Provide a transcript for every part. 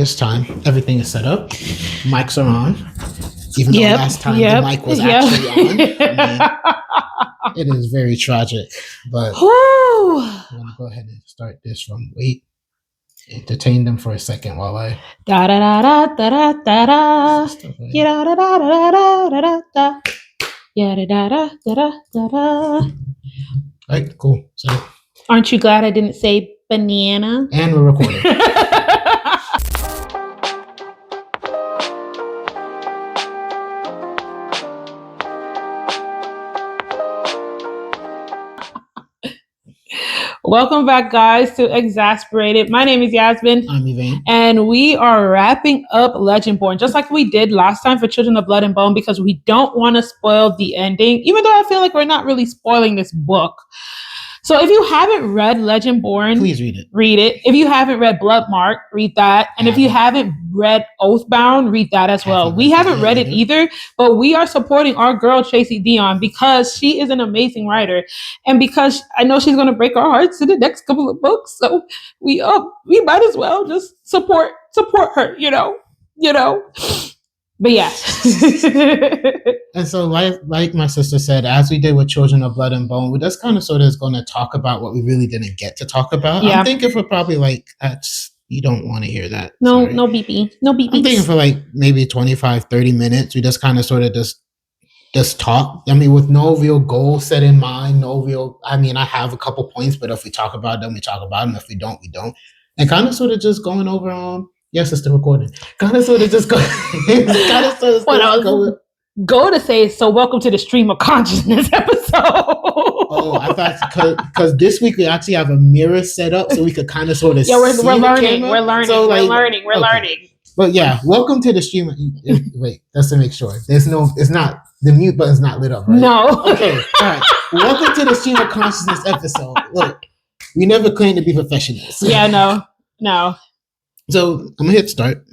this time everything is set up. Mics are on. Even though last time the mic was actually on. I mean, it is very tragic. But I'm going to go ahead and start this from wait. Entertain them for a second while I da da da da da da da da da da da da da da yeah da da da da da da. Right, cool. So aren't you glad I didn't say banana? And we're recording. Welcome back, guys, to Exasperated. My name is Yasmin. I'm Yvain. And we are wrapping up Legendborn, just like we did last time for Children of Blood and Bone, because we don't want to spoil the ending, even though I feel like we're not really spoiling this book. So if you haven't read Legendborn, please read it. Read it. If you haven't read Bloodmark, read that. And if you haven't read Oathbound, read that as well. We haven't read it either, but we are supporting our girl Tracy Dion because she is an amazing writer, and because I know she's going to break our hearts in the next couple of books. So we might as well just support her, you know. But yeah. And so like my sister said, as we did with Children of Blood and Bone, we just kind of sort of is going to talk about what we really didn't get to talk about. Yeah. I'm thinking for probably like, you don't want to hear that. No beepy. No beepy. I'm thinking for like maybe 25, 30 minutes. We just kind of sort of just talk. I mean, with no real goal set in mind, I have a couple points, but if we talk about them, we talk about them. If we don't, we don't. And kind of sort of just going over yes, it's still recording. Kind of sort of just go. Go to say so. Welcome to the Stream of Consciousness episode. Oh, I thought because this week we actually have a mirror set up, so we could kind of sort of. Yeah, we're learning. We're learning. So, we're learning. But yeah, welcome to the stream. Wait, just to make sure, it's not the mute button's not lit up, right? No. Okay. All right. Welcome to the Stream of Consciousness episode. Look, we never claim to be professionals. Yeah. No. So I'm gonna hit start.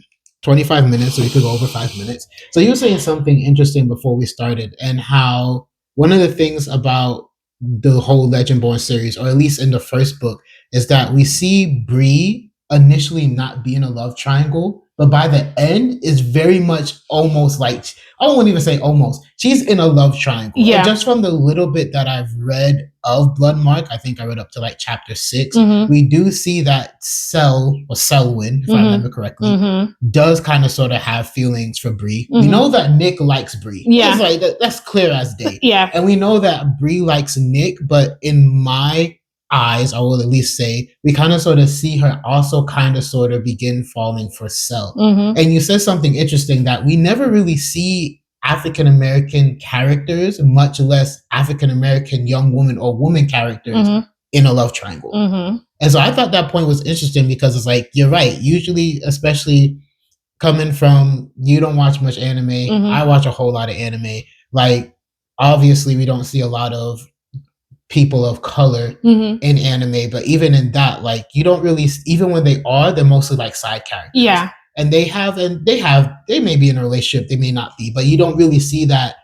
25 minutes, so we could go over 5 minutes. So you were saying something interesting before we started, and how one of the things about the whole Legendborn series, or at least in the first book, is that we see Bree initially not be in a love triangle, but by the end is very much almost like, I won't even say almost, she's in a love triangle. Yeah. And just from the little bit that I've read of Bloodmark, I think I read up to like chapter 6, we do see that Selwyn, if I remember correctly, does kind of sort of have feelings for Bree. We know that Nick likes Bree. Yeah. It's like, that's clear as day. Yeah. And we know that Bree likes Nick, but in my eyes, I will at least say, we kind of sort of see her also kind of sort of begin falling for Sel. And you said something interesting, that we never really see African American characters, much less African American young woman or woman characters in a love triangle. And so I thought that point was interesting, because it's like, you're right. Usually, especially coming from, you don't watch much anime. I watch a whole lot of anime. Like, obviously, we don't see a lot of people of color in anime, but even in that, like, you don't really, even when they're mostly like side characters. Yeah. And they may be in a relationship, they may not be, but you don't really see that,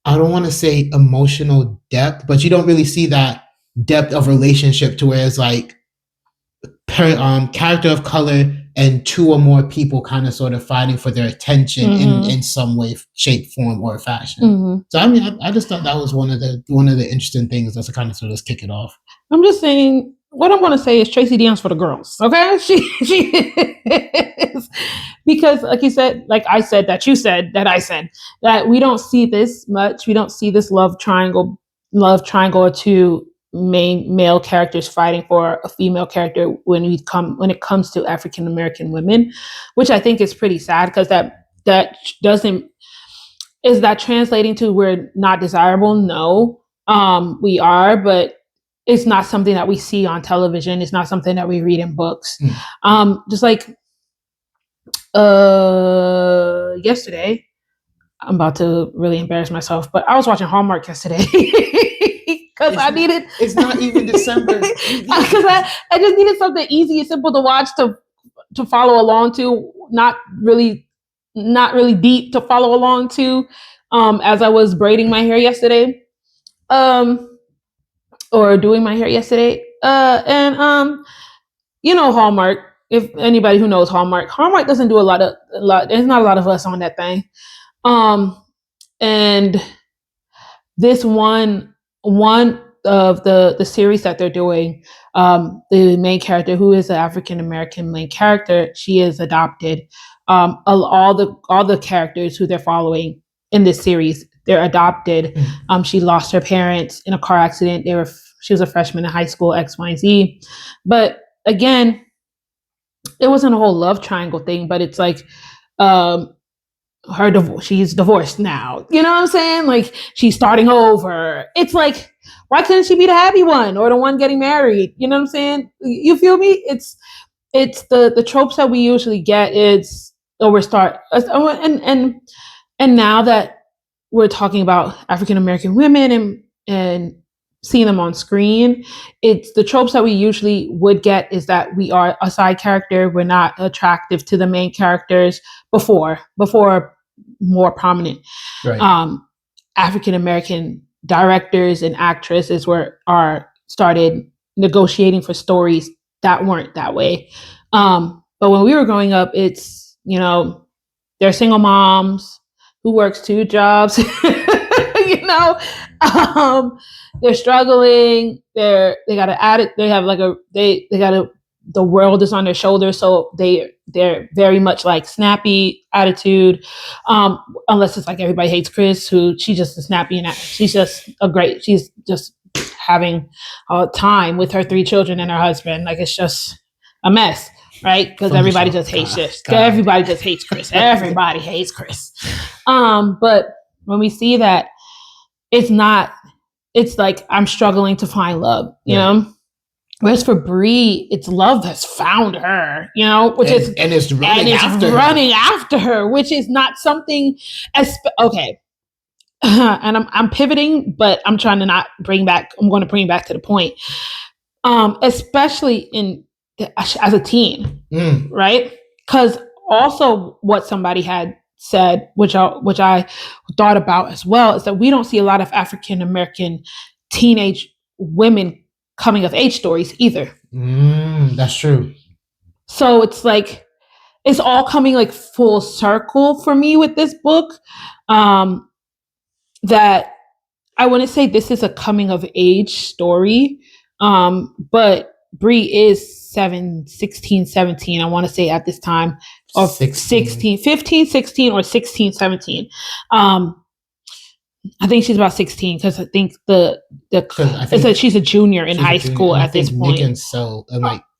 I don't want to say emotional depth, but you don't really see that depth of relationship to where it's like character of color and two or more people kind of sort of fighting for their attention in some way, shape, form, or fashion. So I mean, I just thought that was one of the interesting things that's kind of sort of kick it off. I'm just saying, what I'm going to say is Tracy Dion's for the girls, okay? She is, because like you said, like I said, that you said, that I said, that we don't see this much. We don't see this love triangle or two main male characters fighting for a female character when it comes to African American women, which I think is pretty sad, because that doesn't, is that translating to we're not desirable? No, we are, but it's not something that we see on television. It's not something that we read in books. Just like yesterday, I'm about to really embarrass myself, but I was watching Hallmark yesterday. Because I needed. It's not even December. Because I just needed something easy and simple to watch to follow along to, not really deep to follow along to. As I was braiding my hair yesterday, or doing my hair yesterday, and Hallmark. if anybody who knows Hallmark doesn't do a lot. There's not a lot of us on that thing. And this one of the series that they're doing, the main character, who is an African American main character, she is adopted. All the characters who they're following in this series, they're adopted. She lost her parents in a car accident. She was a freshman in high school, X, Y, and Z. But again, it wasn't a whole love triangle thing, but it's like she's divorced now. You know what I'm saying? Like, she's starting over. It's like, why couldn't she be the happy one or the one getting married? You know what I'm saying? You feel me? It's the tropes that we usually get is and now that we're talking about African American women and seeing them on screen, it's the tropes that we usually would get is that we are a side character. We're not attractive to the main characters before more prominent. Right. African American directors and actresses started negotiating for stories that weren't that way. But when we were growing up, it's, they're single moms who works 2 jobs. They're struggling. They got to add it. They have the world is on their shoulders. So they're very much like snappy attitude. Unless it's like Everybody Hates Chris, who she's just a snappy and she's just she's just having a time with her 3 children and her husband. Like, it's just a mess. Right? Because everybody just hates Chris. Everybody just hates Chris. Everybody hates Chris. But when we see that, it's like, I'm struggling to find love, you know? Whereas for Bree, it's love that's found her, which is running after her, which is not something okay. And I'm pivoting, but I'm trying to not I'm going to bring back to the point. Especially as a teen, right? Because also what somebody had said, which I thought about as well, is that we don't see a lot of African American teenage women coming of age stories either. That's true. So it's like, it's all coming like full circle for me with this book. That I wouldn't say this is a coming of age story, but Bree is 16, 17, I want to say at this time, or 15, 16, or 16, 17. I think she's about 16 because I think she's a junior in high school at this point. Nick and So,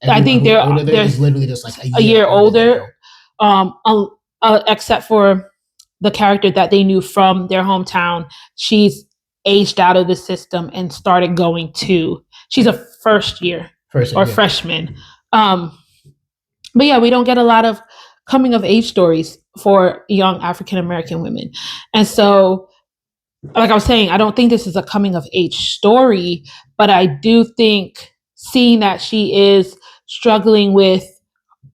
I think they're literally just like a year older, except for the character that they knew from their hometown. She's aged out of the system and started going to. She's a first year freshman. But yeah, we don't get a lot of coming of age stories for young African American women. And so, like I was saying, I don't think this is a coming of age story, but I do think seeing that she is struggling with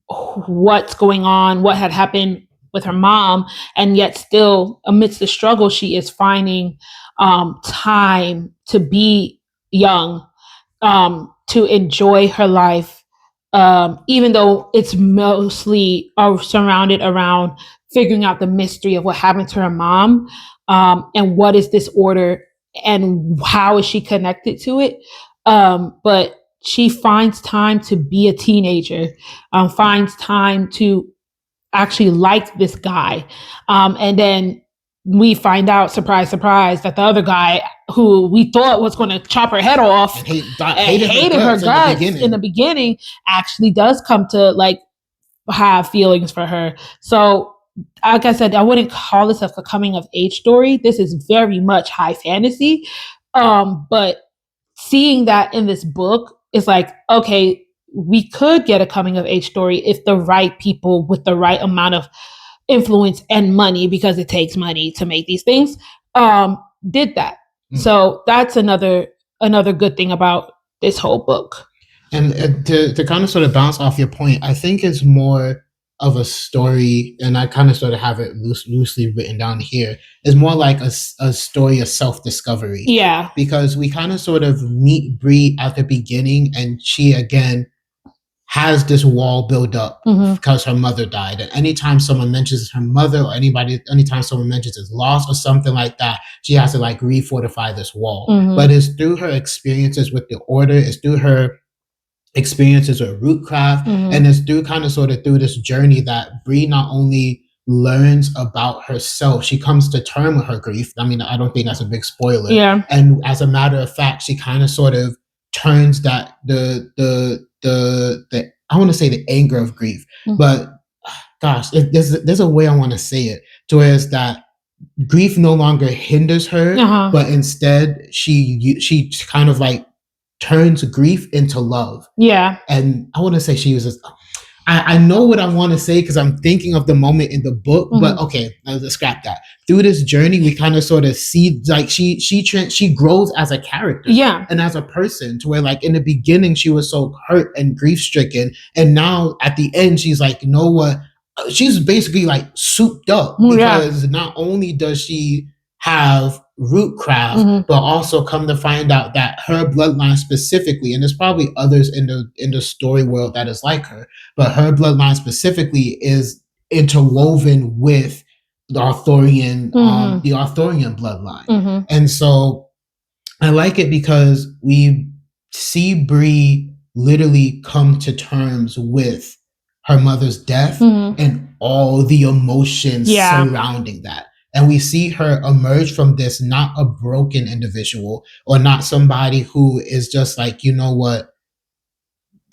what's going on, what had happened with her mom, and yet still amidst the struggle, she is finding time to be young, to enjoy her life, even though it's mostly surrounded around figuring out the mystery of what happened to her mom, and what is this order and how is she connected to it. But she finds time to be a teenager, finds time to actually like this guy. And then we find out, surprise, surprise, that the other guy who we thought was going to chop her head off and hated her guts in the beginning actually does come to like have feelings for her. So like I said, I wouldn't call this a coming of age story. This is very much high fantasy. But seeing that in this book is like, okay, we could get a coming of age story if the right people with the right amount of influence and money, because it takes money to make these things, did that. So that's another good thing about this whole book. And to kind of sort of bounce off your point, I think it's more of a story, and I kind of sort of have it loosely written down here. It's more like a story of self-discovery. Yeah. Because we kind of sort of meet Bree at the beginning, and she again has this wall built up because her mother died. And anytime someone mentions her mother or anytime someone mentions his loss or something like that, she has to like refortify this wall. But it's through her experiences with the order, it's through her experiences with Rootcraft, and it's through kind of sort of through this journey that Bree not only learns about herself, she comes to terms with her grief. I mean, I don't think that's a big spoiler. Yeah. And as a matter of fact, she kind of sort of turns that the I want to say the anger of grief, but gosh, there's a way I want to say it to where it's that grief no longer hinders her, but instead she kind of like turns grief into love. Yeah. And I want to say she uses, I know what I want to say because I'm thinking of the moment in the book, but okay, let's scrap that. Through this journey, we kind of sort of see like she grows as a character, and as a person, to where like in the beginning she was so hurt and grief stricken, and now at the end she's like, you know what? She's basically like souped up because not only does she have Rootcraft, but also come to find out that her bloodline specifically, and there's probably others in the story world that is like her, but her bloodline specifically is interwoven with the Arthurian, bloodline. And so I like it because we see Bree literally come to terms with her mother's death and all the emotions surrounding that. And we see her emerge from this not a broken individual or not somebody who is just like, you know what,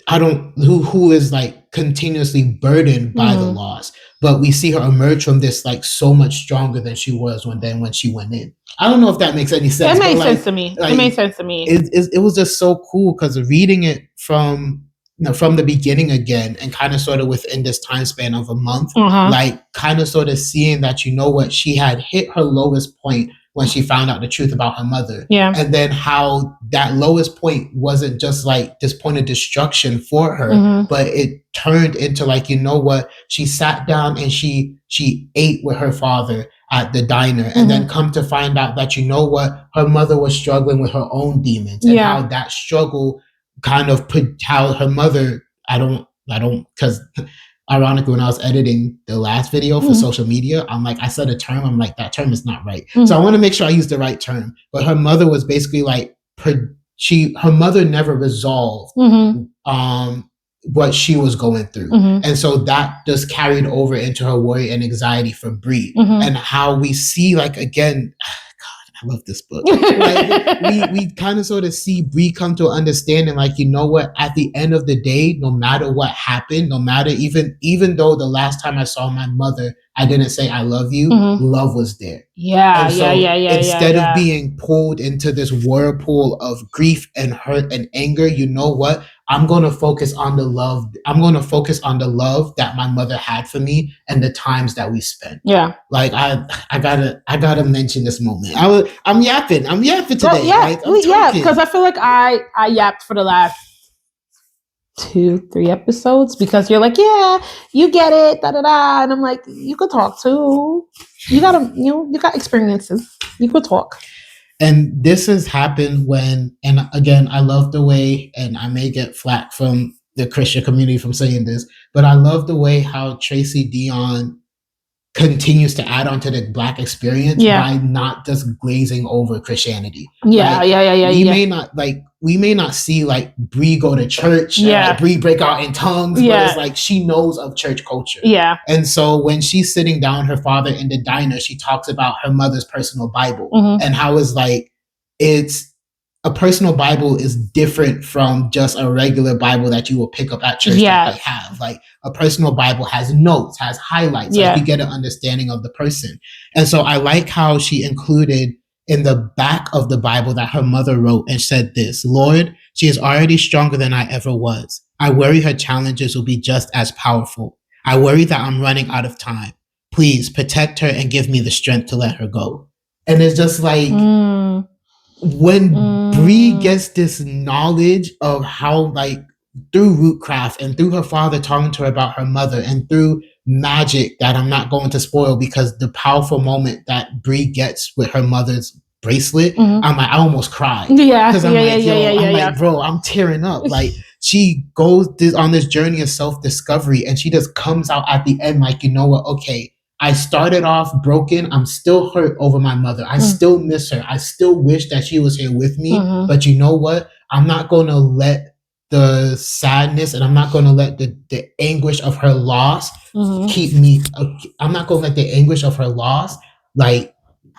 who is like continuously burdened by the loss. But we see her emerge from this like so much stronger than she was when she went in. I don't know if that makes any sense. It made sense to me. It made sense to me. It was just so cool because reading it from the beginning again and kind of sort of within this time span of a month, like kind of sort of seeing that, you know what, she had hit her lowest point when she found out the truth about her mother. And then how that lowest point wasn't just like this point of destruction for her, but it turned into like, you know what, she sat down and she ate with her father at the diner, and then come to find out that, you know what, her mother was struggling with her own demons, and how that struggle kind of put how her mother, I don't, because ironically, when I was editing the last video for social media, I'm like, I said a term, I'm like, that term is not right. So I want to make sure I use the right term. But her mother was basically like, her mother never resolved what she was going through. And so that just carried over into her worry and anxiety for Bree. And how we see, like, again, I love this book. Like, we kind of sort of see Bree come to an understanding, like, you know what, at the end of the day, no matter what happened, no matter even though the last time I saw my mother, I didn't say I love you, love was there. Instead of being pulled into this whirlpool of grief and hurt and anger, you know what? I'm going to focus on the love. I'm going to focus on the love that my mother had for me and the times that we spent. Like I gotta mention this moment. I'm yapping today. Well, because I feel like I yapped for the last 2-3 episodes because you're like, yeah, you get it, and I'm like, you could talk too. You got experiences. You could talk. And this has happened when, and again, I love the way, and I may get flack from the Christian community from saying this, but I love the way how Tracy Deonn continues to add on to the Black experience by not just glazing over Christianity. We may not see like Bree go to church, Bree break out in tongues, but it's like she knows of church culture. And so when she's sitting down her father in the diner, she talks about her mother's personal Bible and how it's like, it's a personal Bible is different from just a regular Bible that you will pick up at church that they have. Like a personal Bible has notes, has highlights, like you get an understanding of the person. And so I like how she included in the back of the Bible that her mother wrote and said this: Lord, she is already stronger than I ever was. I worry her challenges will be just as powerful. I worry that I'm running out of time. Please protect her and give me the strength to let her go. And it's just like, when Bree gets this knowledge of how, like, through Rootcraft and through her father talking to her about her mother and through magic that I'm not going to spoil, because the powerful moment that Bree gets with her mother's bracelet, I'm like, I almost cried. Because I'm like, bro, I'm tearing up. Like, she goes on this journey of self-discovery, and she just comes out at the end like, you know what, okay, I started off broken. I'm still hurt over my mother. I still miss her. I still wish that she was here with me. But you know what? I'm not going to let the sadness, and I'm not going to let the anguish of her loss keep me. I'm not going to let the anguish of her loss like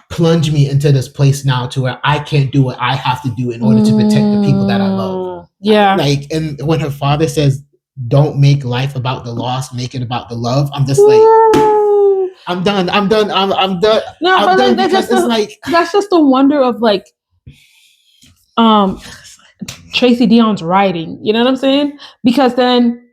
plunge me into this place now to where I can't do what I have to do in order to protect the people that I love. Yeah. Like, and when her father says, don't make life about the loss, make it about the love, I'm just like, I'm done. No, I'm but done, like, that's just the wonder of like Tracy Deon's writing. You know what I'm saying? Because then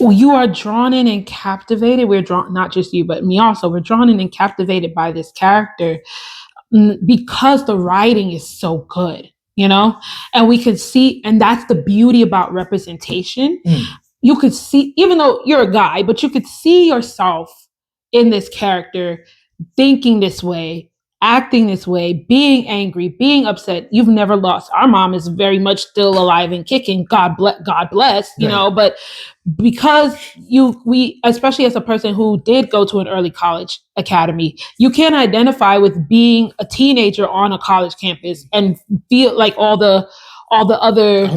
you are drawn in and captivated. We're drawn, not just you, but me also. We're drawn in and captivated by this character because the writing is so good, you know? And we could see, and that's the beauty about representation. You could see, even though you're a guy, but you could see yourself in this character thinking this way, acting this way, being angry, being upset. You've never lost. Our mom is very much still alive and kicking. God bless, you know, but because we, especially as a person who did go to an early college academy, you can identify with being a teenager on a college campus and feel like all the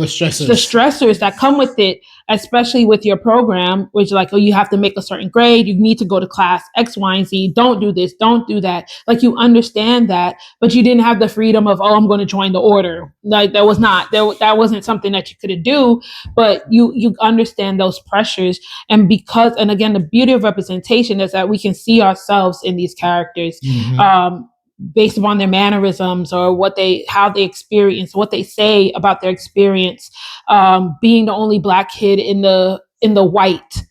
stressors that come with it, especially with your program, which like, oh, you have to make a certain grade, you need to go to class X, Y, and Z, don't do this, don't do that. Like, you understand that, but you didn't have the freedom of, oh, I'm going to join the order. Like, that wasn't something that you could do, but you understand those pressures. And again, the beauty of representation is that we can see ourselves in these characters. Based upon their mannerisms or how they experience, what they say about their experience, being the only Black kid in the white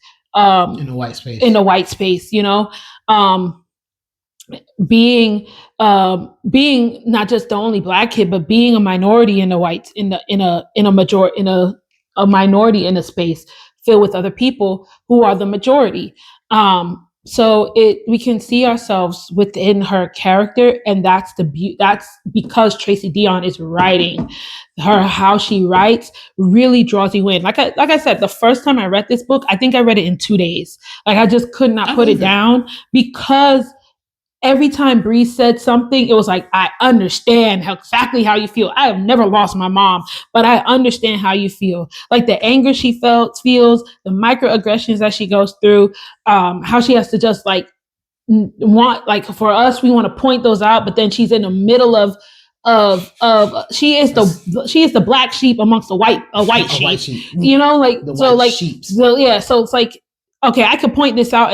space, you know, being not just the only Black kid, but being a minority in a minority in a space filled with other people who are the majority. So we can see ourselves within her character, and that's because Tracy Deon is writing her. How she writes really draws you in. Like I said, the first time I read this book, I think I read it in 2 days. Like, I just could not put it down, because every time Bree said something, it was like, I understand exactly how you feel. I have never lost my mom, but I understand how you feel. Like, the anger she feels, the microaggressions that she goes through, how she has to just like for us, we want to point those out, but then she's in the middle of she is the black sheep amongst a white sheep. You know, like, so like, so yeah, so it's like, okay, I could point this out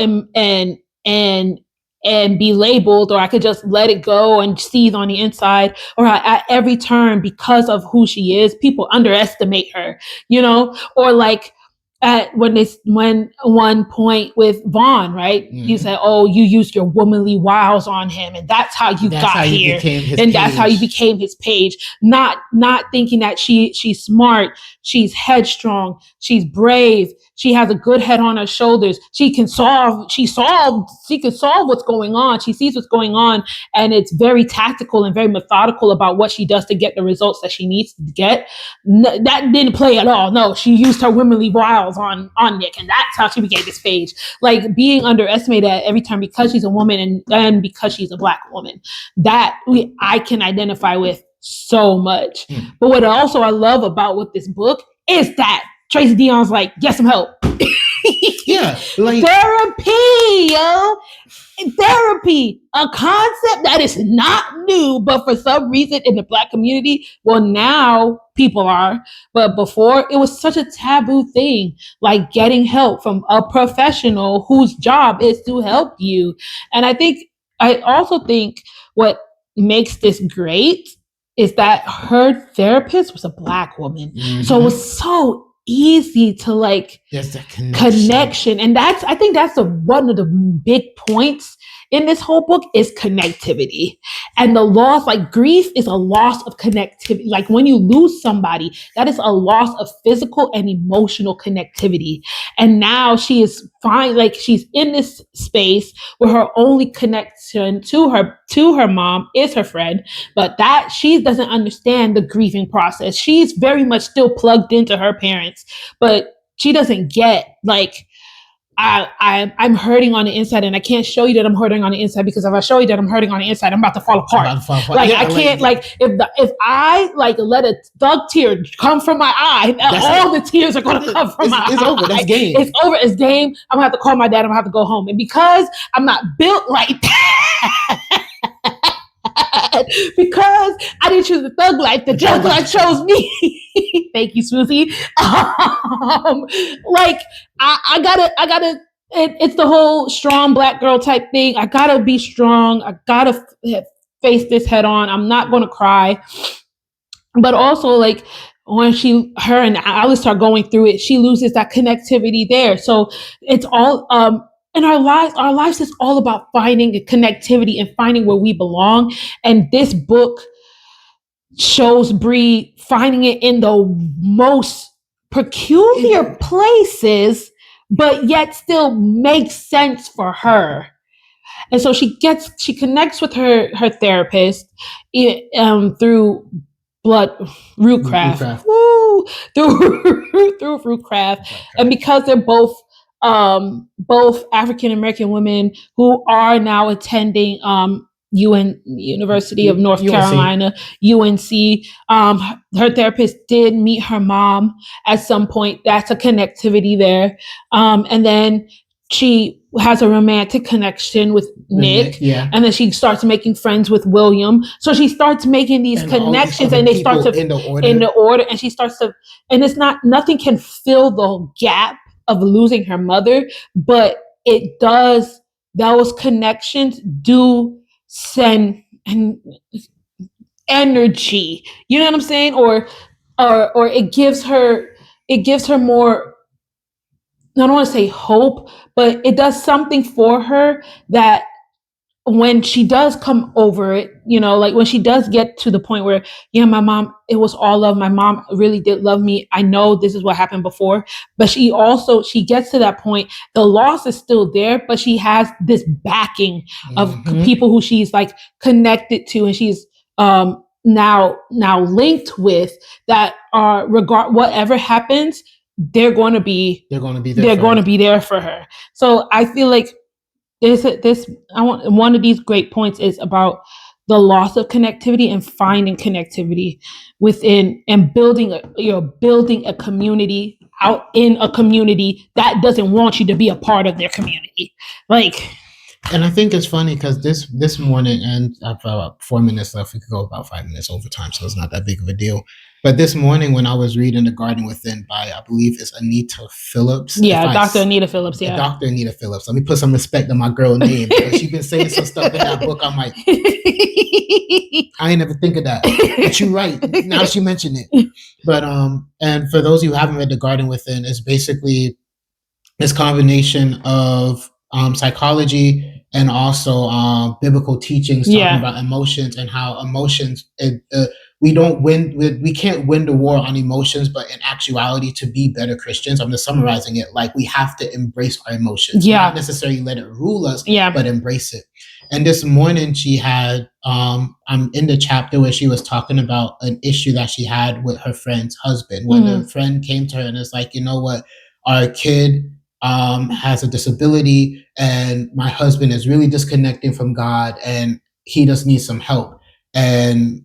and be labeled, or I could just let it go and seethe on the inside, or at every turn, because of who she is, people underestimate her, you know, or like when one point with Vaughn, right? You said, oh, you used your womanly wiles on him, and that's how you got here, and that's how you became his page. Not thinking that she's smart, she's headstrong, she's brave, she has a good head on her shoulders. She can solve what's going on. She sees what's going on, and it's very tactical and very methodical about what she does to get the results that she needs to get. That didn't play at all. No, she used her womanly wiles on Nick, and that's how she became this page. Like, being underestimated at every time because she's a woman and because she's a Black woman. That I can identify with so much. But what also I love about with this book is that Tracy Deon's like, get some help. Yeah, like therapy, yo. Therapy, a concept that is not new, but for some reason in the Black community, well, now people are, but before it was such a taboo thing, like getting help from a professional whose job is to help you. And I also think what makes this great is that her therapist was a Black woman. So it was so easy to like, there's that connection. And I think that's one of the big points in this whole book is connectivity. And the loss, like grief is a loss of connectivity. Like when you lose somebody, that is a loss of physical and emotional connectivity. And now she is fine, like she's in this space where her only connection to her mom is her friend, but that she doesn't understand the grieving process. She's very much still plugged into her parents, but she doesn't get like I'm hurting on the inside, and I can't show you that I'm hurting on the inside, because if I show you that I'm hurting on the inside, I'm about to fall apart. Like yeah, I can't like if I like let a thug tear come from my eye, all the tears are gonna come from my eye. It's over. That's game. It's over. It's game. I'm gonna have to call my dad. I'm gonna have to go home, and because I'm not built like that. Because I didn't choose the thug life, the drug life chose me. Thank you, Swoozy. Like I gotta. It's the whole strong Black girl type thing. I gotta be strong. I gotta face this head on. I'm not gonna cry. But also, like when her and Alice start going through it, she loses that connectivity there. So it's all in our lives is all about finding a connectivity and finding where we belong. And this book shows Bree finding it in the most peculiar places, but yet still makes sense for her. And so she connects with her therapist through Rootcraft. Woo! Through Rootcraft. And because they're both African American women who are now attending University of North Carolina, UNC. Her therapist did meet her mom at some point. That's a connectivity there. And then she has a romantic connection with Nick, and then she starts making friends with William. So she starts making these connections, and they start to in the order, and she starts to, and it's nothing can fill the gap of losing her mother, but it does. Those connections do send an energy. You know what I'm saying? Or it gives her more. I don't want to say hope, but it does something for her that when she does come over it, you know, like when she does get to the point where, yeah, my mom, it was all love. My mom really did love me. I know this is what happened before, but she gets to that point. The loss is still there, but she has this backing of people who she's like connected to, and she's now linked with, that are regard whatever happens, they're going to be there for her. So I feel like one of these great points is about the loss of connectivity and finding connectivity within, and building a community out in a community that doesn't want you to be a part of their community. And I think it's funny because this morning, and I've about 4 minutes left. We could go about 5 minutes over time, so it's not that big of a deal. But this morning, when I was reading The Garden Within by, I believe it's Anita Phillips. Yeah, Dr. Anita Phillips. Yeah, Dr. Anita Phillips. Let me put some respect on my girl name, because she's been saying some stuff in that book. I'm like, I ain't never think of that. But you're right. Now she mentioned it. But and for those who haven't read The Garden Within, it's basically this combination of psychology and also biblical teachings talking about emotions, and how emotions, we can't win the war on emotions, but in actuality, to be better Christians, I'm just summarizing it, like we have to embrace our emotions, not necessarily let it rule us, but embrace it. And this morning she had, I'm in the chapter where she was talking about an issue that she had with her friend's husband, when the friend came to her and it's like, you know what, our kid has a disability, and my husband is really disconnecting from God, and he just needs some help. And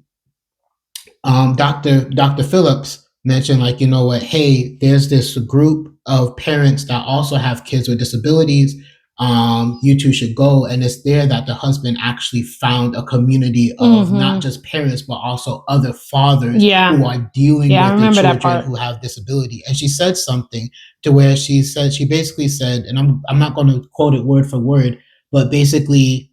Dr. Phillips mentioned, like, you know what, hey, there's this group of parents that also have kids with disabilities. You two should go. And it's there that the husband actually found a community of not just parents, but also other fathers who are dealing with the children who have disability. And she said something to where she basically said, and I'm not going to quote it word for word, but basically,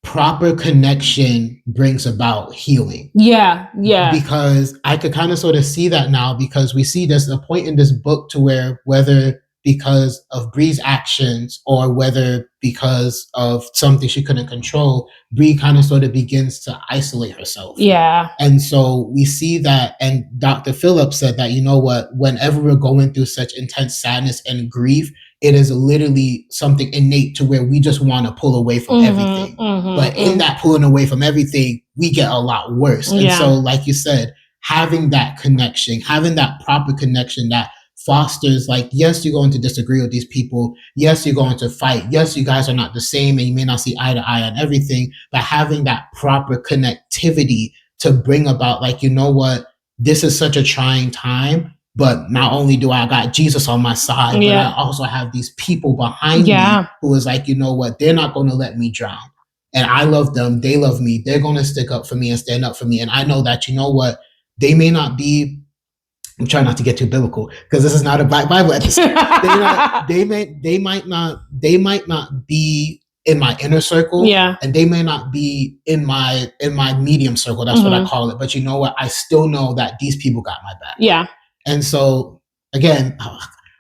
proper connection brings about healing. Yeah. Because I could kind of sort of see that now, because we see there's a point in this book to where whether because of Bree's actions or whether because of something she couldn't control, Bree kind of sort of begins to isolate herself. Yeah. And so we see that, and Dr. Phillips said that, you know what, whenever we're going through such intense sadness and grief, it is literally something innate to where we just want to pull away from everything. But in that pulling away from everything, we get a lot worse. And so, like you said, having that connection, having that proper connection that fosters, like, yes, you're going to disagree with these people. Yes, you're going to fight. Yes, you guys are not the same and you may not see eye to eye on everything, but having that proper connectivity to bring about, like, you know what, this is such a trying time, but not only do I got Jesus on my side, but I also have these people behind me who is like, you know what, they're not going to let me drown. And I love them. They love me. They're going to stick up for me and stand up for me. And I know that, you know what, they may not be, I'm trying not to get too biblical because this is not a Black Bible episode. they might not be in my inner circle, and they may not be in my medium circle. That's what I call it. But you know what? I still know that these people got my back. Yeah. And so again,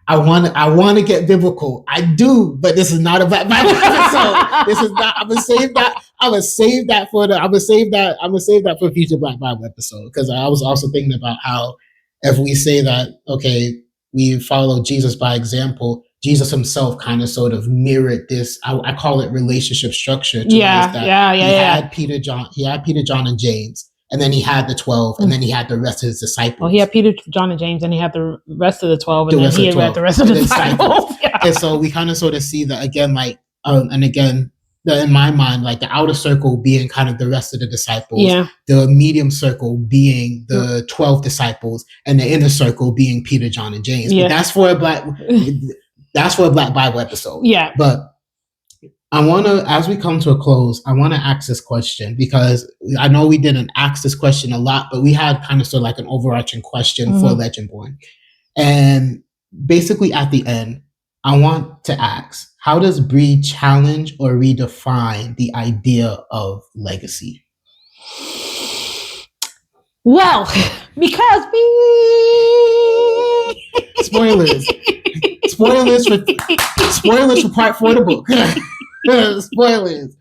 I want to get biblical. I do, but this is not a Black Bible episode. This is not. I'm gonna save that for a future Black Bible episode, because I was also thinking about how, if we say that, okay, we follow Jesus by example, Jesus himself kind of sort of mirrored this. I call it relationship structure. He had Peter, John, and James, and then he had the 12, and then he had the rest of his disciples. Well, he had Peter, John, and James, and he had the rest of the 12, and then he had the rest of the disciples. And so we kind of sort of see that again, like, and again, in my mind, like the outer circle being kind of the rest of the disciples, the medium circle being the 12 disciples, and the inner circle being Peter, John, and James. But that's for a Black Bible episode. Yeah. But I want to, as we come to a close, I want to ask this question, because I know we didn't ask this question a lot, but we had kind of sort of like an overarching question for Legendborn. And basically at the end, I want to ask, how does Bree challenge or redefine the idea of legacy? Well, because spoilers for part 4 of the book. Spoilers.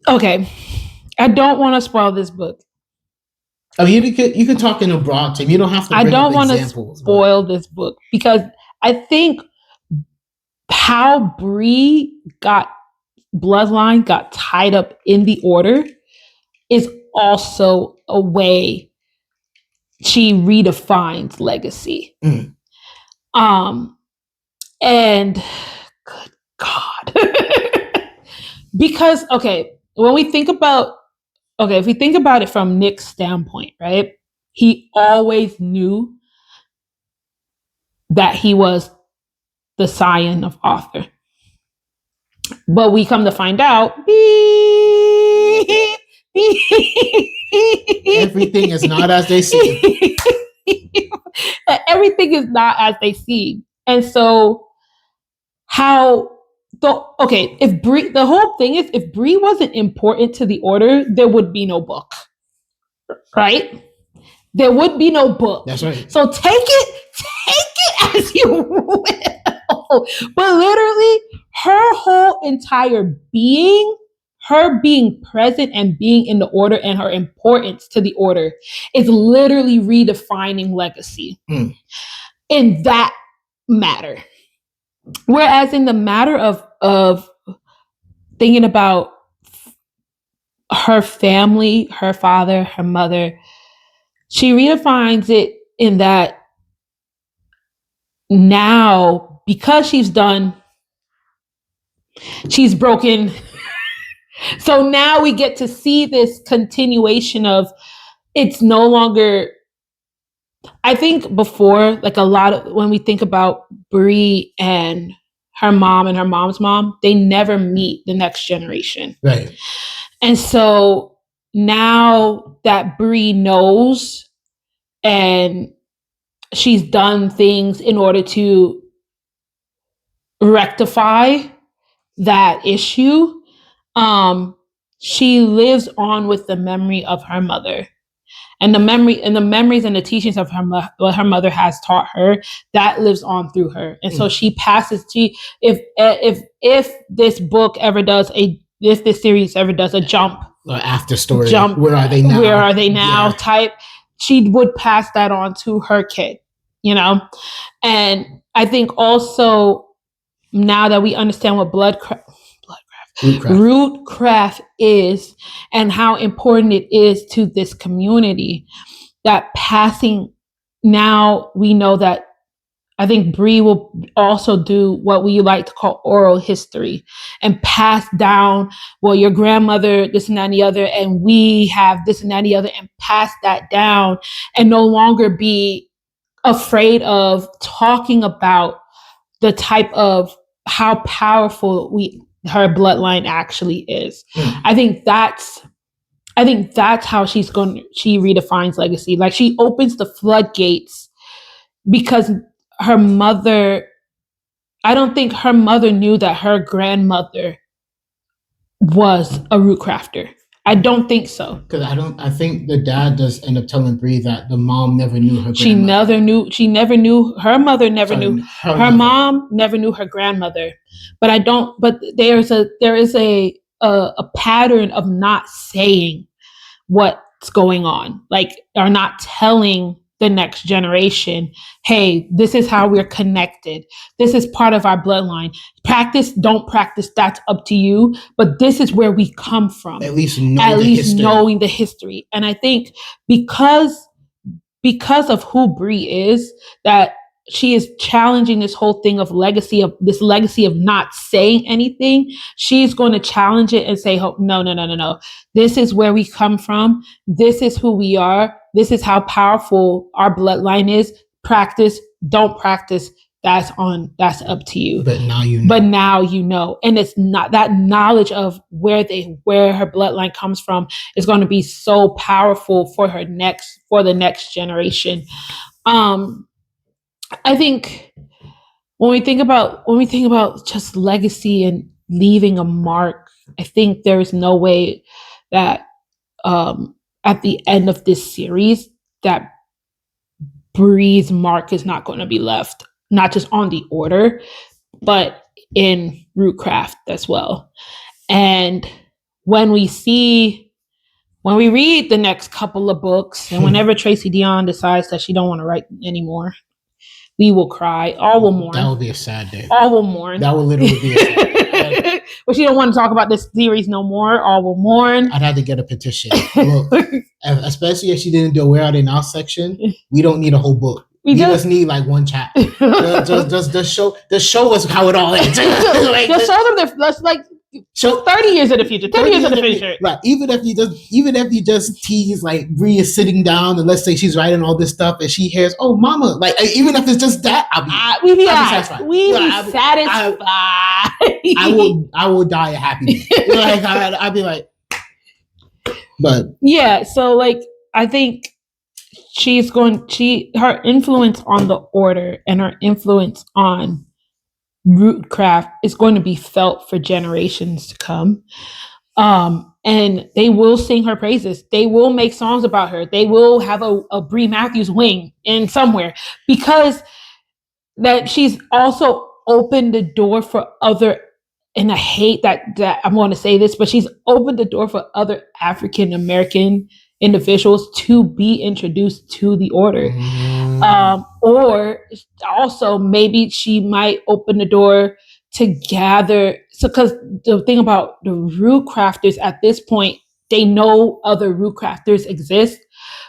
Okay, I don't want to spoil this book. I mean, you could talk in a broad term. You don't have to. I don't want to spoil this book, because I think how Bree bloodline got tied up in the order is also a way she redefines legacy. And good God, because if we think about it from Nick's standpoint, right? He always knew that he was the scion of Arthur. But we come to find out everything is not as they seem. Everything is not as they seem. And so the whole thing is, if Bree wasn't important to the order, there would be no book. Right? There would be no book. That's right. So take it as you will. But literally, her whole entire being, her being present and being in the order, and her importance to the order, is literally redefining legacy in that matter. Whereas in the matter of thinking about her family, her father, her mother, she redefines it in that now, because she's broken. So now we get to see this continuation of, it's no longer, I think before, like a lot of, when we think about Bree and her mom and her mom's mom, they never meet the next generation. Right. And so now that Bree knows, and she's done things in order to rectify that issue, she lives on with the memory of her mother. And the memories and the teachings of what her mother has taught her, that lives on through her. And so she passes if this book ever does if this series ever does a jump or after story, where are they now type, she would pass that on to her kid, you know? And I think also now that we understand what rootcraft is and how important it is to this community, that passing, now we know that I think Bree will also do what we like to call oral history and pass down, well, your grandmother, this and that and the other, and we have this and that and the other, and pass that down and no longer be afraid of talking about the type of how powerful her bloodline actually is. I think that's how she redefines legacy. Like, she opens the floodgates because her mother, I don't think her mother knew that her grandmother was a root crafter. I don't think so. Because I think the dad does end up telling Bree that the mom never knew her grandmother. Her mother never knew. Her mom never knew her grandmother. But there is a pattern of not saying what's going on. Like, are not telling the next generation, hey, this is how we're connected. This is part of our bloodline. Practice, don't practice, that's up to you. But this is where we come from. At least knowing the history. And I think because of who Bree is, that she is challenging this whole thing of legacy of not saying anything. She's going to challenge it and say, oh, no. This is where we come from. This is who we are. This is how powerful our bloodline is. Practice, don't practice. That's up to you. But now you know. And it's not that knowledge of where her bloodline comes from is going to be so powerful for the next generation. I think when we think about just legacy and leaving a mark, I think there is no way that at the end of this series that Bree's mark is not going to be left, not just on the order, but in Rootcraft as well. And when we read the next couple of books, and whenever Tracy Deonn decides that she don't want to write anymore, we will cry. All will mourn. That will be a sad day. All will mourn. That will literally be a sad day. But she don't want to talk about this series no more. All will mourn. I'd have to get a petition. Look, especially if she didn't do a Where Are They Now section, we don't need a whole book. We just need like one chapter. just show us how it all ends. Just show them that's like 30 years in the future. 30 years in the future. Right. Even if you just tease, like, Bree is sitting down and let's say she's writing all this stuff and she hears, oh, mama, like, even if it's just that, I'll be satisfied. I will die a happy man. Like, I'd be like, but yeah. So, like, I think her influence on the order and her influence on Rootcraft is going to be felt for generations to come. And they will sing her praises. They will make songs about her. They will have a Bree Matthews wing in somewhere, because that she's also opened the door for other, and I hate that I'm going to say this, but she's opened the door for other African American individuals to be introduced to the order. Or also maybe she might open the door to gather. So, because the thing about the root crafters at this point, they know other root crafters exist,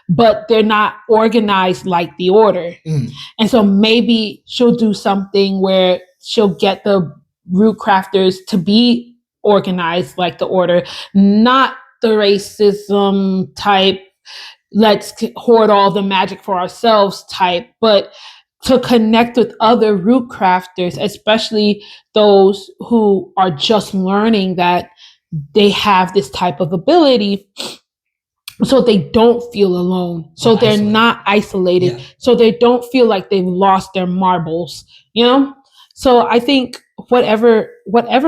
but they're not organized like the order. And so maybe she'll do something where she'll get the root crafters to be organized like the order, not the racism type, let's hoard all the magic for ourselves type, but to connect with other root crafters, especially those who are just learning that they have this type of ability, so they don't feel alone, so they're not isolated, so they don't feel like they've lost their marbles, So I think whatever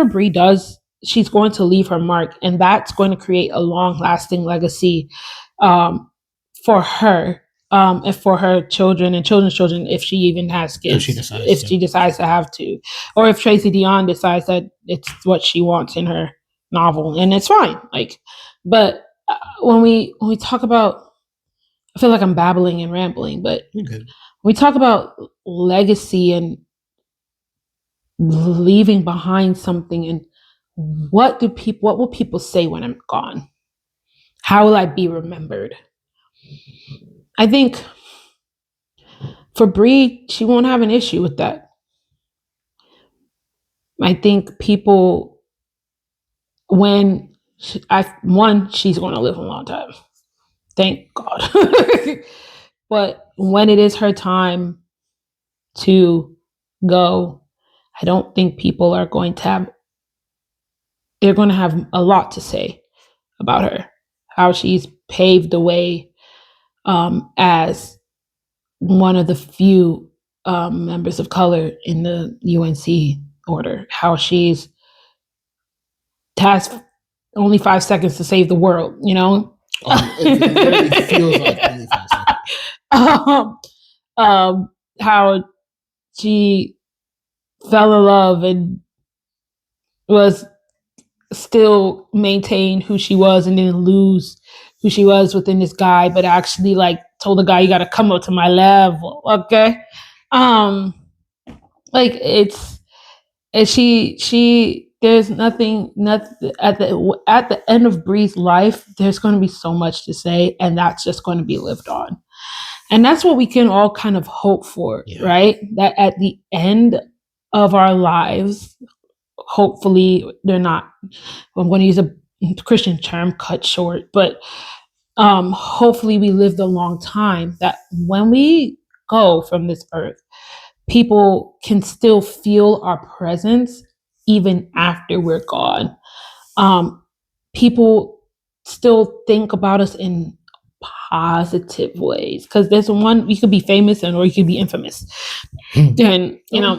Bree does, she's going to leave her mark, and that's going to create a long-lasting legacy for her, and for her children and children's children, if she even has kids, if she decides to have to, or if Tracy Deonn decides that it's what she wants in her novel, and it's fine. Like, but when we talk about, I feel like I'm babbling and rambling, but when we talk about legacy and leaving behind something, and what will people say when I'm gone? How will I be remembered? I think for Bree, she won't have an issue with that. I think people, when she's going to live a long time. Thank God. But when it is her time to go, I don't think people are going to have, they're going to have a lot to say about her, how she's paved the way as one of the few members of color in the UNC order, how she's has only 5 seconds to save the world, you know? It really feels like only 5 seconds. How she fell in love and was still maintained who she was and didn't lose who she was within this guy, but actually like told the guy, you got to come up to my level. Okay. Like it's, and she there's nothing at the end of Bree's life, there's going to be so much to say, and that's just going to be lived on. And that's what we can all kind of hope for, right? That at the end of our lives, hopefully they're not, I'm going to use a Christian term, cut short, but hopefully we lived a long time, that when we go from this earth, people can still feel our presence even after we're gone. People still think about us in positive ways, because there's one, you could be famous or you could be infamous. And you know,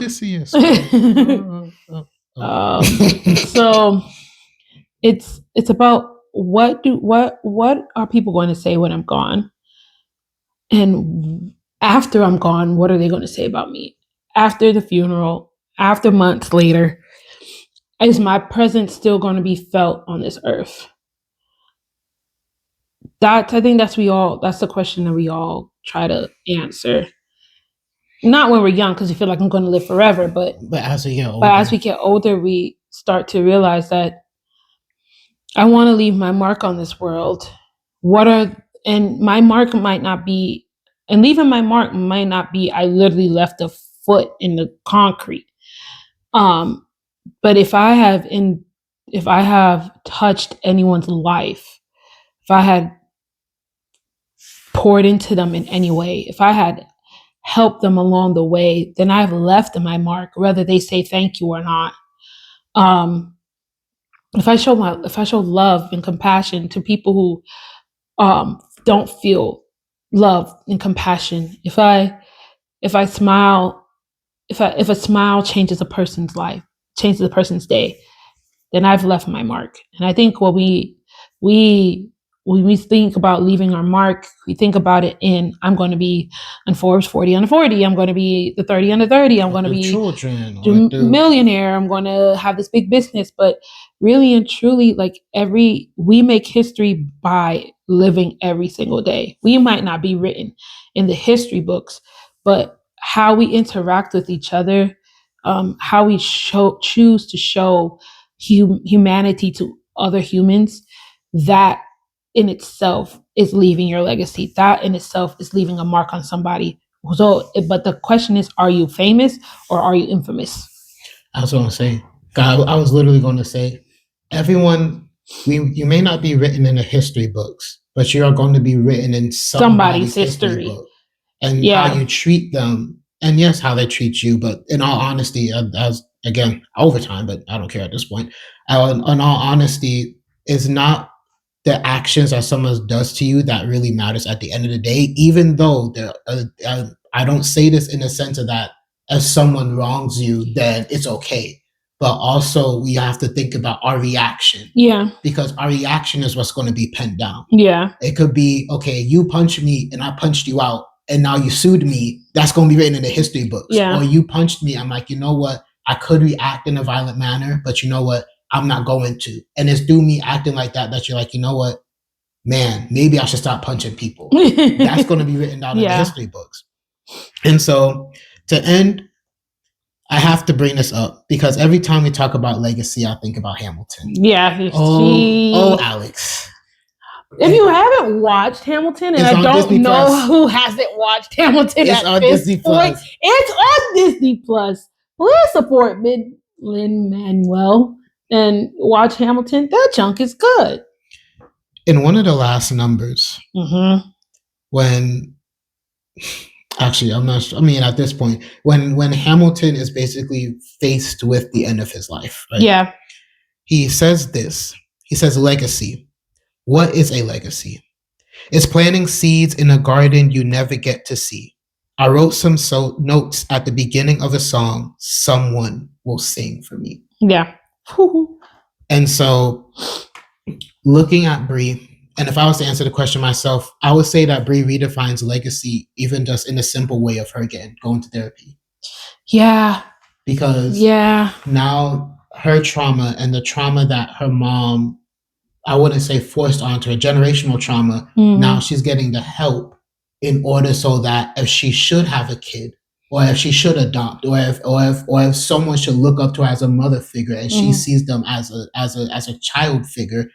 so it's about what are people going to say when I'm gone, and after I'm gone, what are they going to say about me? After the funeral, after months later, is my presence still going to be felt on this earth? I think that's the question that we all try to answer. Not when we're young, because we feel like I'm going to live forever, but as we get older, we start to realize that I want to leave my mark on this world. And my mark might not be, and leaving my mark might not be, I literally left a foot in the concrete. But if I have touched anyone's life, if I had poured into them in any way, if I had helped them along the way, then I've left my mark, whether they say thank you or not. If I show love and compassion to people who don't feel love and compassion, if a smile changes a person's life, changes a person's day, then I've left my mark. And I think when we think about leaving our mark, we think about it in, I'm going to be on Forbes 40 under 40. I'm going to be the 30 under 30. I'm going to be a millionaire. I'm going to have this big business. But really and truly, like we make history by living every single day. We might not be written in the history books, but how we interact with each other, how we choose to show humanity to other humans, that in itself is leaving your legacy. That in itself is leaving a mark on somebody. So, but the question is, are you famous or are you infamous? I was going to say, God, I was literally going to say, everyone, you may not be written in the history books, but you are going to be written in somebody's history book. And how you treat them, and yes, how they treat you. But in all honesty, as again, overtime, but I don't care at this point. In all honesty, is not the actions that someone does to you that really matters at the end of the day, even though I don't say this in the sense of that if someone wrongs you, then it's okay. but also we have to think about our reaction. Yeah. Because our reaction is what's going to be penned down. Yeah. It could be, okay, you punched me and I punched you out and now you sued me. That's going to be written in the history books. Yeah. Or you punched me. I'm like, you know what? I could react in a violent manner, but you know what? I'm not going to. And it's through me acting like that you're like, you know what? Man, maybe I should stop punching people. That's going to be written down in the history books. And so to end, I have to bring this up because every time we talk about legacy, I think about Hamilton. Yeah. Oh, Alex. If you haven't watched Hamilton, and I don't Disney know Plus. Who hasn't watched Hamilton It's on Disney Plus. It's on Disney Plus. Please support Lin-Manuel and watch Hamilton. That junk is good. In one of the last numbers, when actually I'm not sure, I mean at this point, when Hamilton is basically faced with the end of his life, right? Yeah. He says this. He says legacy. What is a legacy? It's planting seeds in a garden you never get to see. I wrote some notes at the beginning of a song someone will sing for me. Yeah. And so looking at Brie, and if I was to answer the question myself, I would say that Brie redefines legacy even just in a simple way of her going to therapy. Yeah. Because now her trauma and the trauma that her mom, I wouldn't say forced onto her, generational trauma, now she's getting the help in order so that if she should have a kid, or if she should adopt, or if someone should look up to her as a mother figure and she sees them as a child figure,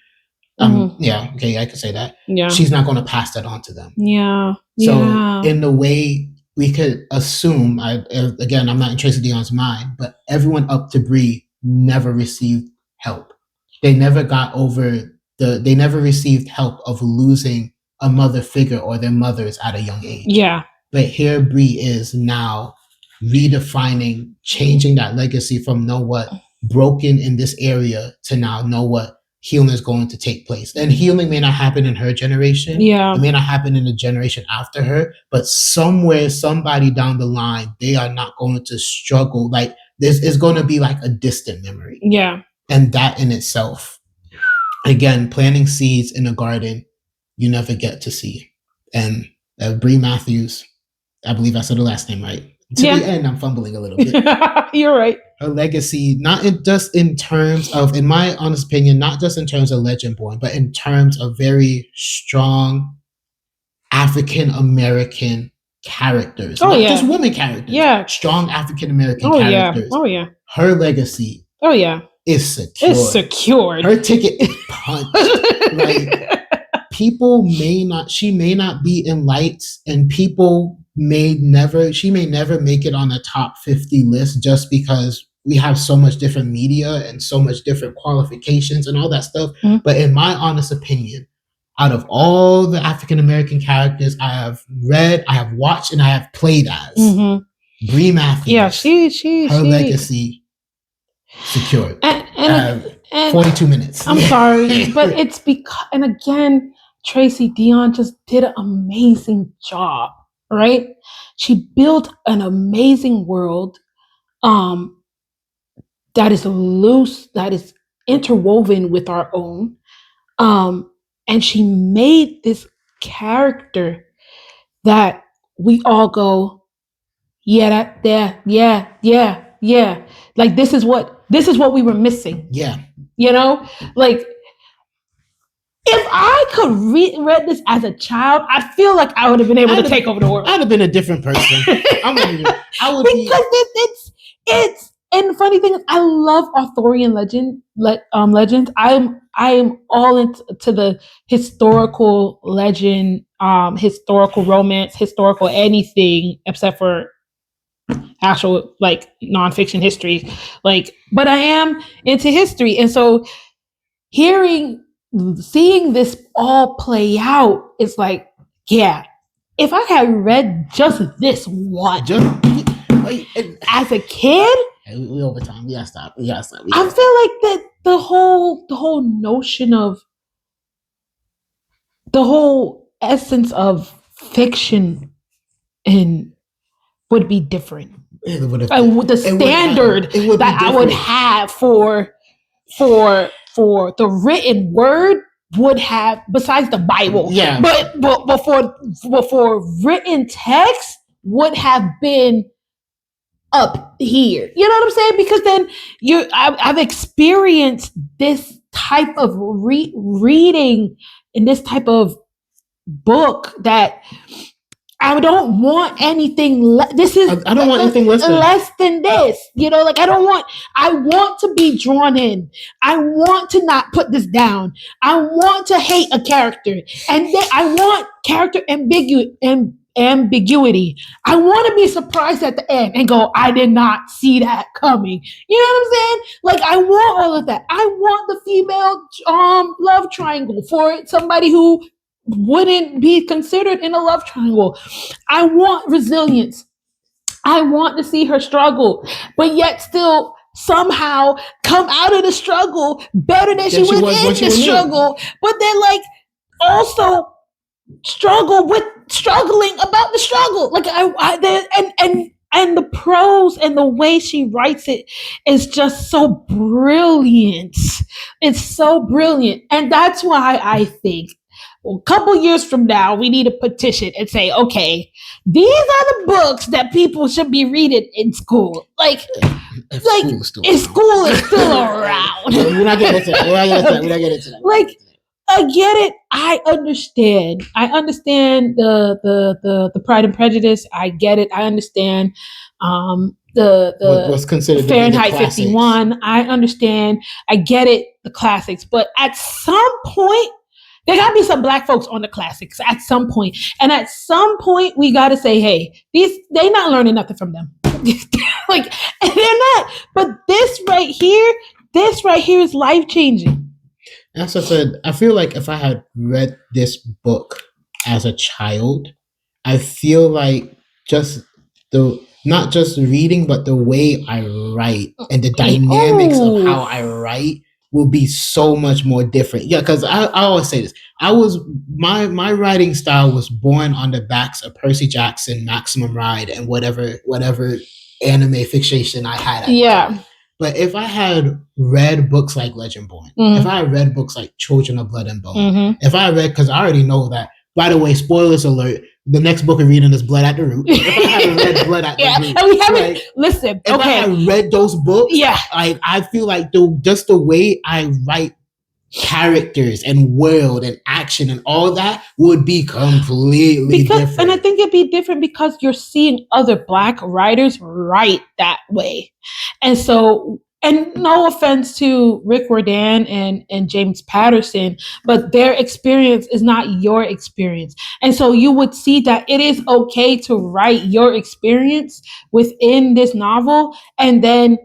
yeah, okay, I could say that. Yeah. She's not going to pass that on to them. Yeah. So in the way we could assume, again, I'm not in Tracy Dion's mind, but everyone up to Brie never received help. They never got over they never received help of losing a mother figure or their mothers at a young age. Yeah. But here Brie is now redefining, changing that legacy from know what broken in this area to now know what healing is going to take place. And healing may not happen in her generation. Yeah. It may not happen in the generation after her, but somewhere, somebody down the line, they are not going to struggle. Like this is going to be like a distant memory. Yeah. And that in itself, again, planting seeds in a garden you never get to see. And Brie Matthews, I believe I said her last name right. To the end, I'm fumbling a little bit. You're right. Her legacy, just in terms of, in my honest opinion, not just in terms of Legendborn, but in terms of very strong African American characters. Not just women characters. Yeah. Strong African American characters. Yeah. Oh yeah. Her legacy. Oh yeah. Is secure. It's secured. Her ticket is punched. Like she may not be in lights, and she may never make it on the top 50 list just because we have so much different media and so much different qualifications and all that stuff. But in my honest opinion, out of all the African American characters I have read, I have watched, and I have played as, Brie Matthews, her legacy secured. And 42 minutes. I'm sorry, but it's because, and again, Tracy Dion just did an amazing job, right? She built an amazing world that is loose, that is interwoven with our own. And she made this character that we all go, yeah. Like this is what we were missing. Yeah. You know, like if I could read this as a child, I feel like I would have been able to take over the world. I'd have been a different person. It's and the funny thing is, I love Arthurian legends. I'm all into the historical legend, historical romance, historical anything except for actual like nonfiction history. But I am into history, and so seeing this all play out, it's like, yeah, if I had read just this one as a kid, we over time. We gotta stop. I feel like the whole notion of the whole essence of fiction and would be different. the standard that I would have for the written word would have, besides the Bible, but before written text would have been up here. You know what I'm saying? Because then I've experienced this type of reading in this type of book that I don't want anything. This is I don't want anything less than this. You know, like I want to be drawn in. I want to not put this down. I want to hate a character, and then I want character ambiguity. I want to be surprised at the end and go, I did not see that coming. You know what I'm saying? Like I want all of that. I want the female love triangle for somebody who wouldn't be considered in a love triangle. I want resilience. I want to see her struggle, but yet still somehow come out of the struggle better than she was in the struggle. But then like also struggling about the struggle. Like and the prose and the way she writes it is just so brilliant. It's so brilliant. And that's why I think a couple years from now, we need a petition and say, okay, these are the books that people should be reading in school. Like school is still around. We're not getting into that. Like, I get it. I understand. The Pride and Prejudice. I get it. I understand the what's considered Fahrenheit 51. I understand. I get it. The classics. But at some point, there gotta be some Black folks on the classics at some point. And at some point, we gotta say, hey, they not learning nothing from them. Like, and they're not. But this right here is life-changing. As I said, I feel like if I had read this book as a child, I feel like not just reading, but the way I write and the dynamics of how I write will be so much more different. Yeah, because I always say this. My writing style was born on the backs of Percy Jackson, Maximum Ride, and whatever anime fixation I had at the time. But if I had read books like Legendborn, if I had read books like Children of Blood and Bone, if I read, because I already know that, by the way, spoilers alert, the next book we're reading is Blood at the Root. If I had read Blood at the Root, and we haven't, listen, if I had read those books, I feel like just the way I write characters and world and action and all that would be completely different. And I think it'd be different because you're seeing other Black writers write that way. And so, and no offense to Rick Riordan and James Patterson, but their experience is not your experience. And so you would see that it is okay to write your experience within this novel and then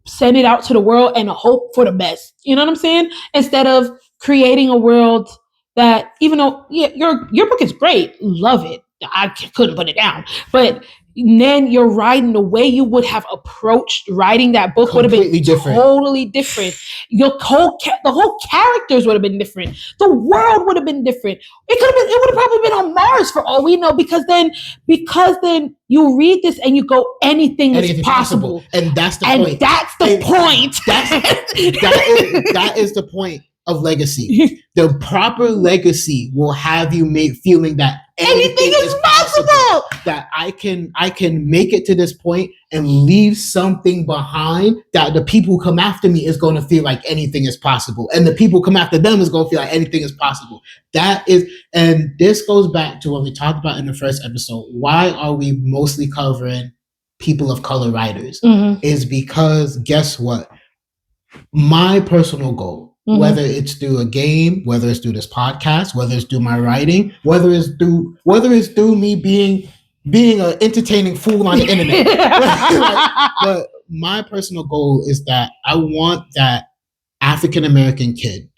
send it out to the world and hope for the best. You know what I'm saying? Instead of creating a world that, even though your book is great, love it, I couldn't put it down, but then you're writing the way you would have approached writing that book would have been totally different. The whole characters would have been different. The world would have been different. It would have probably been on Mars for all we know, because then you read this and you go, anything is possible. And that's the point. That is the point of legacy. The proper legacy will have you feeling that anything is possible. That I can make it to this point and leave something behind that the people who come after me is going to feel like anything is possible, and the people who come after them is going to feel like anything is possible. And this goes back to what we talked about in the first episode. Why are we mostly covering people of color writers? Is because, guess what? My personal goal, whether it's through a game, whether it's through this podcast, whether it's through my writing, whether it's through me being an entertaining fool on the internet. But my personal goal is that I want that African American kid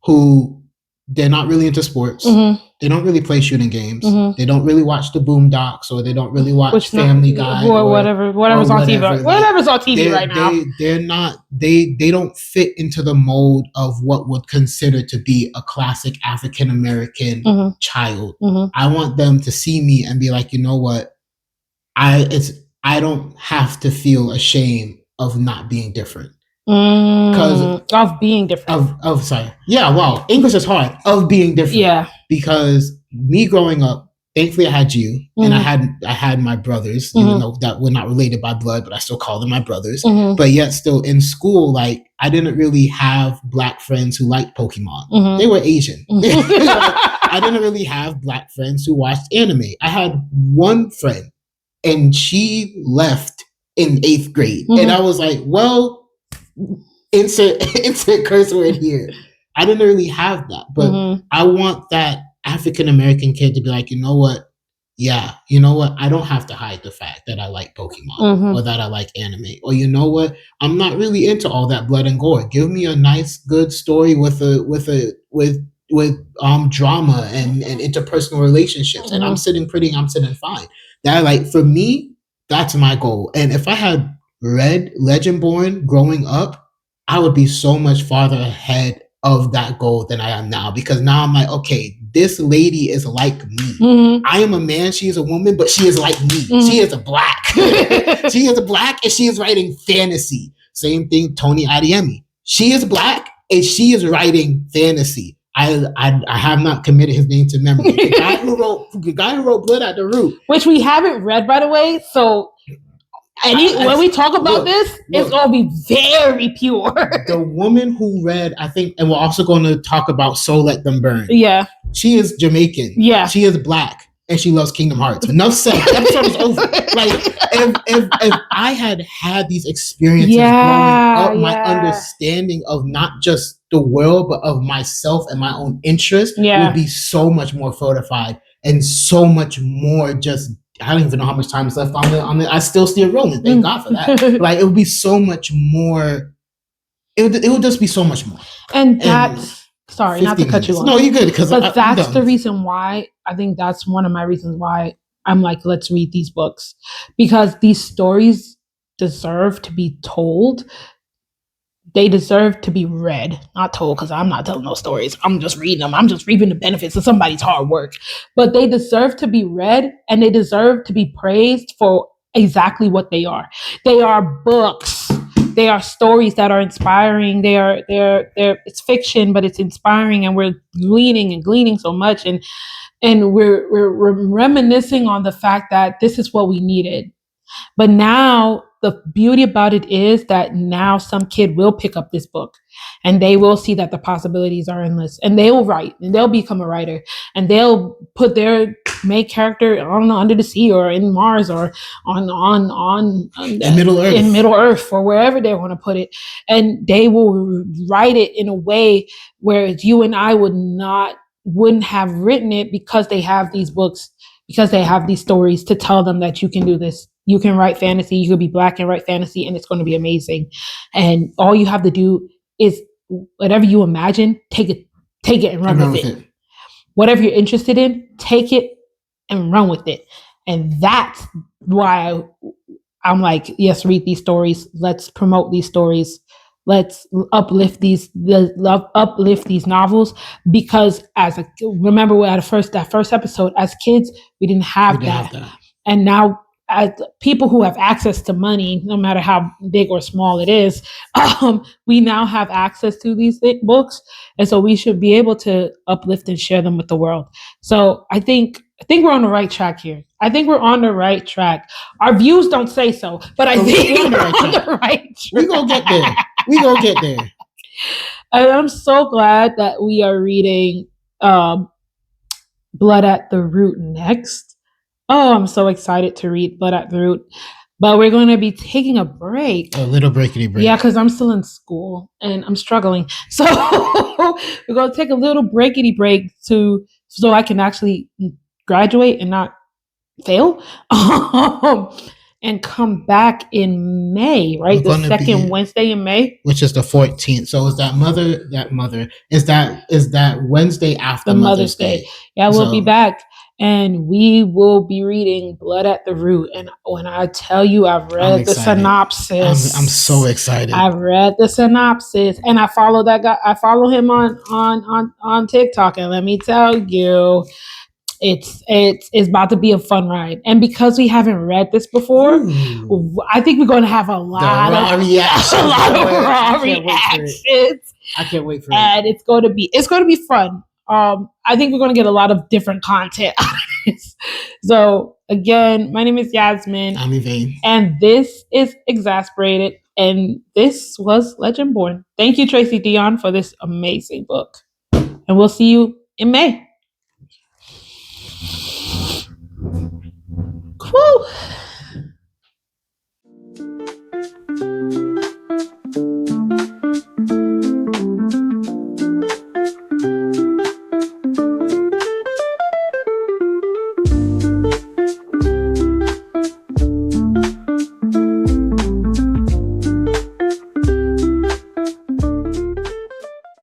who, they're not really into sports. They don't really play shooting games. They don't really watch the Boondocks, or they don't really watch Family Guy, or whatever's on TV. Whatever's on TV right now. They don't fit into the mold of what would consider to be a classic African American child. I want them to see me and be like, you know what? I don't have to feel ashamed of not being different. Because of being different. English is hard. Of being different. Yeah. Because me growing up, thankfully I had you, and I had my brothers, even though that we're not related by blood, but I still call them my brothers. But yet still in school, like I didn't really have Black friends who liked Pokemon. They were Asian. I didn't really have Black friends who watched anime. I had one friend, and she left in 8th grade. And I was like, well, insert curse word here. I didn't really have that, but I want that African American kid to be like, you know what? Yeah, you know what? I don't have to hide the fact that I like Pokemon or that I like anime, or you know what? I'm not really into all that blood and gore. Give me a nice, good story with drama and interpersonal relationships, and I'm sitting fine. That, like, for me, that's my goal. And if I had read Legendborn growing up, I would be so much farther ahead of that goal than I am now, because now I'm like, okay, this lady is like me. I am a man, she is a woman, but she is like me. She is a Black. She is a Black, and she is writing fantasy. Same thing, Tony Adeyemi. She is Black, and she is writing fantasy. I have not committed his name to memory. The guy who wrote Blood at the Root, which we haven't read, by the way. So when we talk about this, it's gonna be very pure. The woman who read, I think, and we're also going to talk about So Let Them Burn. Yeah, she is Jamaican. Yeah, she is Black, and she loves Kingdom Hearts. Enough said. The episode is over. Like, if I had these experiences growing up, my understanding of not just the world, but of myself and my own interests would be so much more fortified and so much more just. I don't even know how much time is left on it. I still see it rolling. Thank God for that. Like, it would be so much more. It would just be so much more. And that's sorry, not to cut you off. No, you're good. But that's the reason why I think that's one of my reasons why I'm like, let's read these books, because these stories deserve to be told. They deserve to be read, not told, because I'm not telling no stories. I'm just reading them. I'm just reaping the benefits of somebody's hard work. But they deserve to be read, and they deserve to be praised for exactly what they are. They are books. They are stories that are inspiring. It's fiction, but it's inspiring, and we're gleaning so much, and we're reminiscing on the fact that this is what we needed. But now the beauty about it is that now some kid will pick up this book, and they will see that the possibilities are endless, and they will write, and they'll become a writer, and they'll put their main character, I don't know, under the sea or in Mars or on in Middle Earth or wherever they want to put it. And they will write it in a way where you and I wouldn't have written it, because they have these books, because they have these stories to tell them that you can do this. You can write fantasy. You could be Black and write fantasy, and it's going to be amazing. And all you have to do is whatever you imagine, take it and run with it. Whatever you're interested in, take it and run with it. And that's why I'm like, yes, read these stories. Let's promote these stories. Let's uplift these novels, because remember we had that first episode, as kids, we didn't have that. And now, as people who have access to money, no matter how big or small it is, we now have access to these books. And so we should be able to uplift and share them with the world. So I think we're on the right track here. I think we're on the right track. Our views don't say so, but I think we're on the right track. We're going to get there. And I'm so glad that we are reading Blood at the Root next. Oh, I'm so excited to read Blood at the Root. But we're going to be taking a break. A little breakity break. Yeah, because I'm still in school and I'm struggling. So we're going to take a little breakity break so I can actually graduate and not fail. And come back in May, right? The second Wednesday in May, which is the 14th. So is that Wednesday after the Mother's Day? Yeah, we'll be back, and we will be reading Blood at the Root. And when I tell you, I've read the synopsis. I'm so excited. I've read the synopsis, and I follow that guy. I follow him on TikTok, and let me tell you, it's about to be a fun ride. And because we haven't read this before, I think we're going to have a lot of reactions. I can't wait for it. And it's going to be fun. I think we're going to get a lot of different content out of this. So again, my name is Yasmin. I'm Yvain. And this is Exasperated. And this was Legendborn. Thank you, Tracy Dion, for this amazing book. And we'll see you in May. Whew.